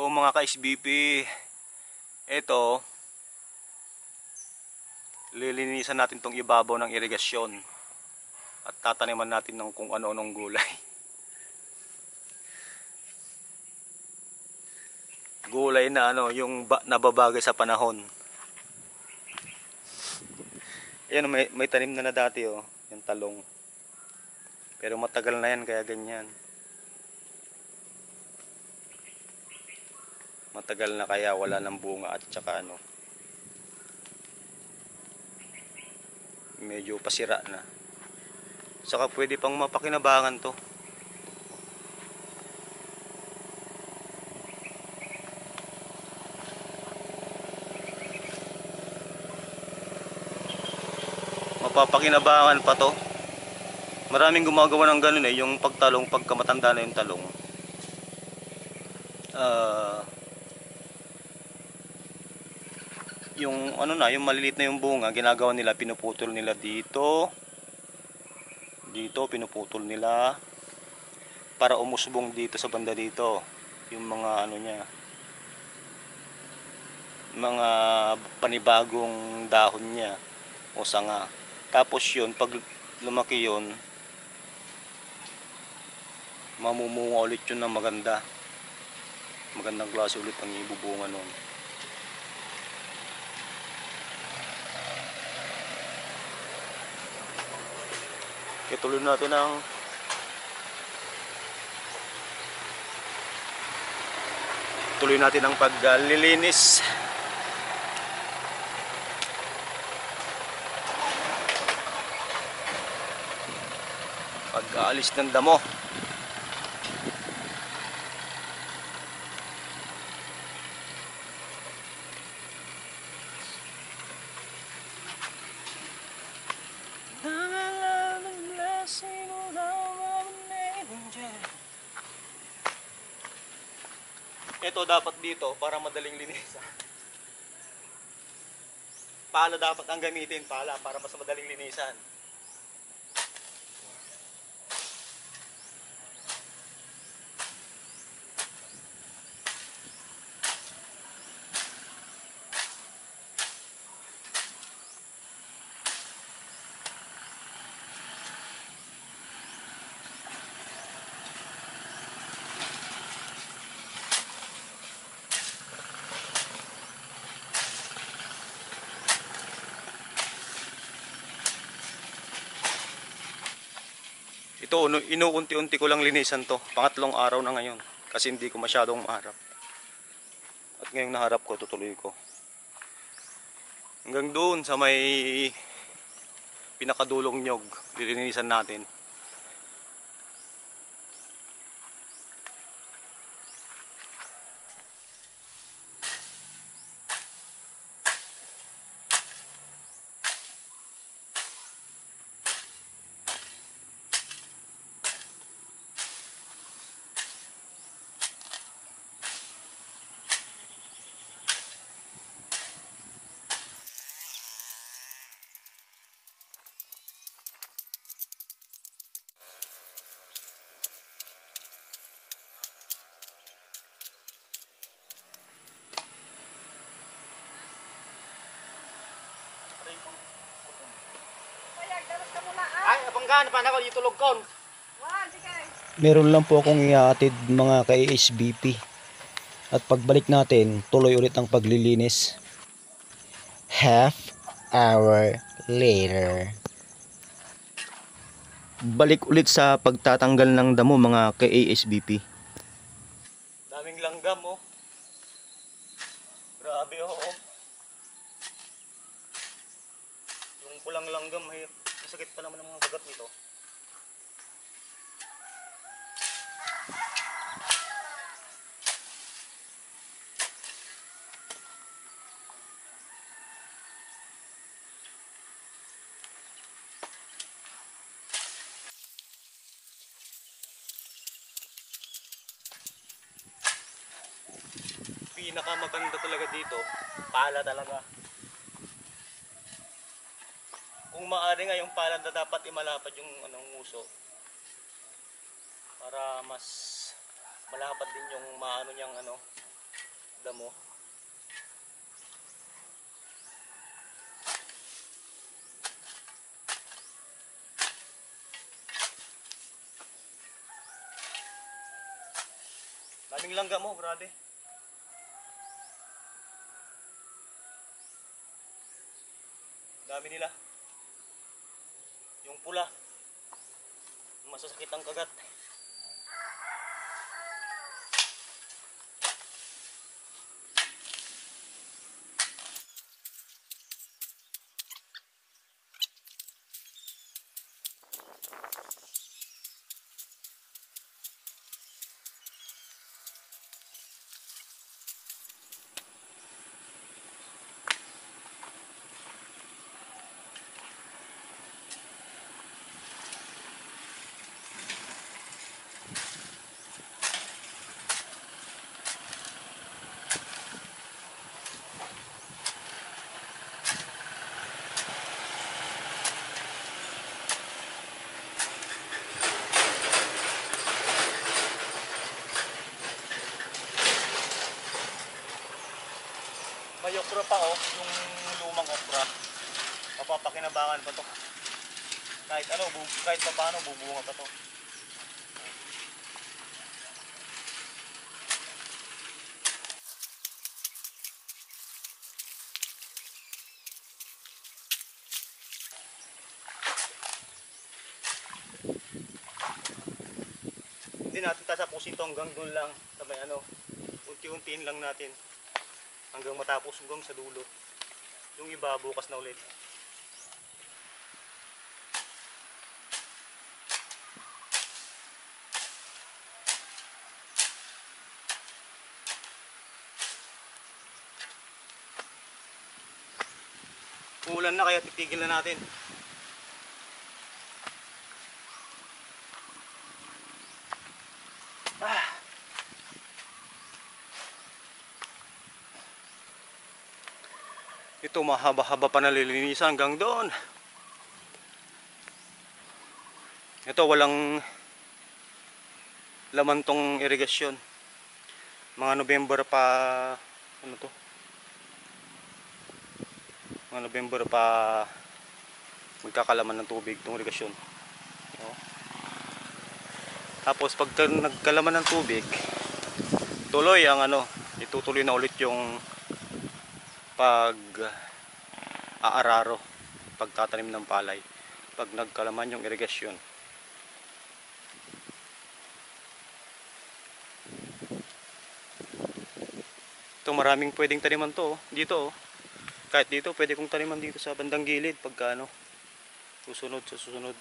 O mga ka-SBP, ito, lilinisan natin tong ibabaw ng irigasyon at tataniman natin ng kung ano-anong gulay. Gulay na yung nababagay sa panahon. Ayan, may tanim na dati yung talong. Pero matagal na yan kaya ganyan. Matagal na kaya wala ng bunga at saka medyo pasira na. Saka pwede pang mapakinabangan to. Mapapakinabangan pa to. Maraming gumagawa ng ganun yung pagtalong pagka matanda na yung talong. Yung yung maliliit na yung bunga, ginagawa nila, pinuputol nila dito. Dito pinuputol nila para umusbong dito sa banda dito yung mga niya. Mga panibagong dahon niya o sanga. Tapos yun, pag lumaki yun, mamumunga ulit yun ng magandang klase ulit ang ibubunga nun. Tuloy natin ang paglilinis. Pag-aalis ng damo. Ito dapat dito para madaling linisan. Pala dapat ang gamitin, pala para mas madaling linisan. Ito, inuunti-unti ko lang linisan to. Pangatlong araw na ngayon. Kasi hindi ko masyadong maharap. At ngayong naharap ko, tutuloy ko. Hanggang doon sa may pinakadulong nyog, lilinisan natin. Ay, abanggan pa na ko itulog kon. Meron lang po akong iaatid mga ka-SBP. At pagbalik natin, tuloy ulit ang paglilinis. Half hour later. Balik ulit sa pagtatanggal ng damo mga ka-SBP. Daming langgam Grabe Yung pulang langgam, masakit pa naman ang mga bagat nito. Pinakamaganda talaga dito, pala talaga. Kung maaari nga yung pala na dapat imalapad yung nguso. Para mas malapad din yung niyang damo. Daming langga mo, brade. Dami nila. Yung pula. Masasakit ang kagat. May okra pa oh, yung lumang okra. Mapapakinabangan pa to. Kahit ano, kahit pa paano bubunga pa to. Hindi natin tatapusin to hanggang doon lang sa may ano, unti-untiin lang natin hanggang matapos hanggang sa dulo. Yung iba bukas na ulit. Umulan na kaya titigil na natin. Ito mahaba-haba pa nalilinisan hanggang doon. Ito walang laman tong irigasyon. Mga November pa ano to? Mga November pa magkakalaman ng tubig tong irigasyon. No? Tapos pag nagkalaman ng tubig, tuloy ang ano, itutuloy na ulit yung pag aararo, pagtatanim ng palay pag nagkalaman yung irigasyon. Ito maraming pwedeng taniman to, dito oh. Kahit dito pwede kong taniman dito sa bandang gilid pagka ano, susunod sa susunod.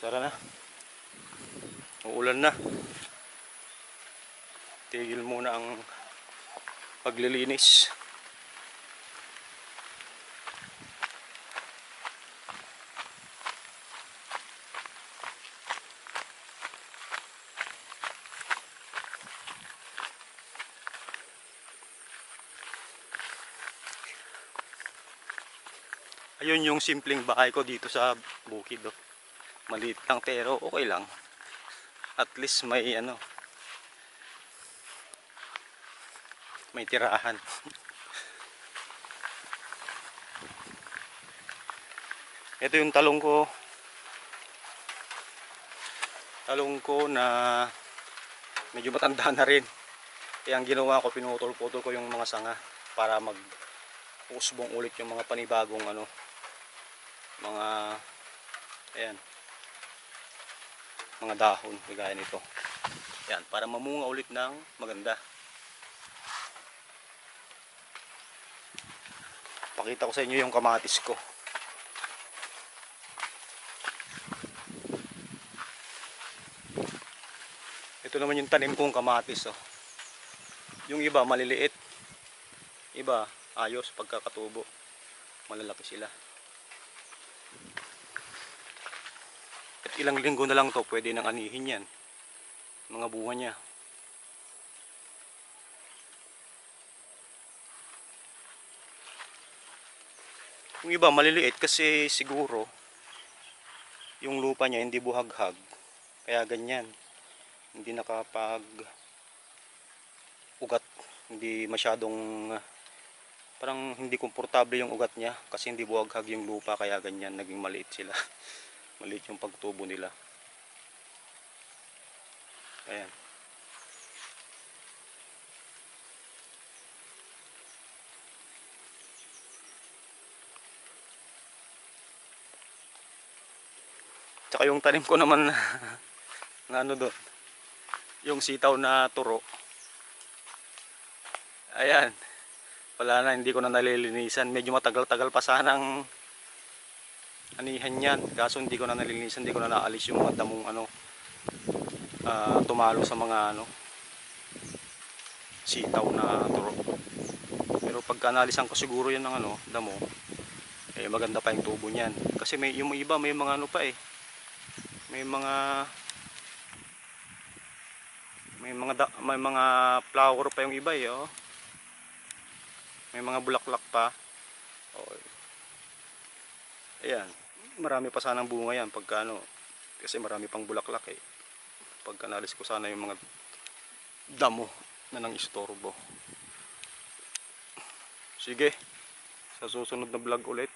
Tara na. Uulan na. Tigil muna ang paglilinis. Ayun yung simpleng bahay ko dito sa bukid oh. Maliit lang pero okay lang. At least may ano, may tirahan. Ito yung talong ko. Talong ko na medyo matanda na rin. Kaya ang ginawa ko, pinutol-putol ko yung mga sanga para mag-usbong ulit yung mga panibagong ano, mga ayan, mga dahon kagaya nito. Ayan, para mamunga ulit ng maganda. Pakita ko sa inyo yung kamatis ko. Ito naman yung tanim kong kamatis oh. Yung iba maliliit, iba ayos pagkakatubo, malalaki sila. At ilang linggo na lang to pwede nang anihin yan, mga bunga niya. Yung iba maliliit kasi siguro yung lupa niya hindi buhaghag. Kaya ganyan. Hindi nakapag ugat. Hindi masyadong parang hindi komportable yung ugat niya kasi hindi buhaghag yung lupa, kaya ganyan naging maliit sila. Maliit yung pagtubo nila. Ayan. Tsaka yung tanim ko naman na ano doon, yung sitaw na turo. Ayan. Wala na, hindi ko na nalilinisan. Medyo matagal-tagal pa sanang anihan yan. Kaso hindi ko na nalilinisan, hindi ko na naalis yung mga damong ano, tumalo sa mga ano, sitaw na turo. Pero pagka analisan ko siguro yan ng ano, damo, eh maganda pa yung tubo niyan. Kasi may yung iba may mga ano pa eh. May mga flower pa yung iba eh, oh. May mga bulaklak pa. Oh. Ayan, marami pa sanang bunga yan pagka ano, kasi marami pang bulaklak eh. Pagka nalis ko sana yung mga damo na nang istorbo. Sige, sa susunod na vlog ulit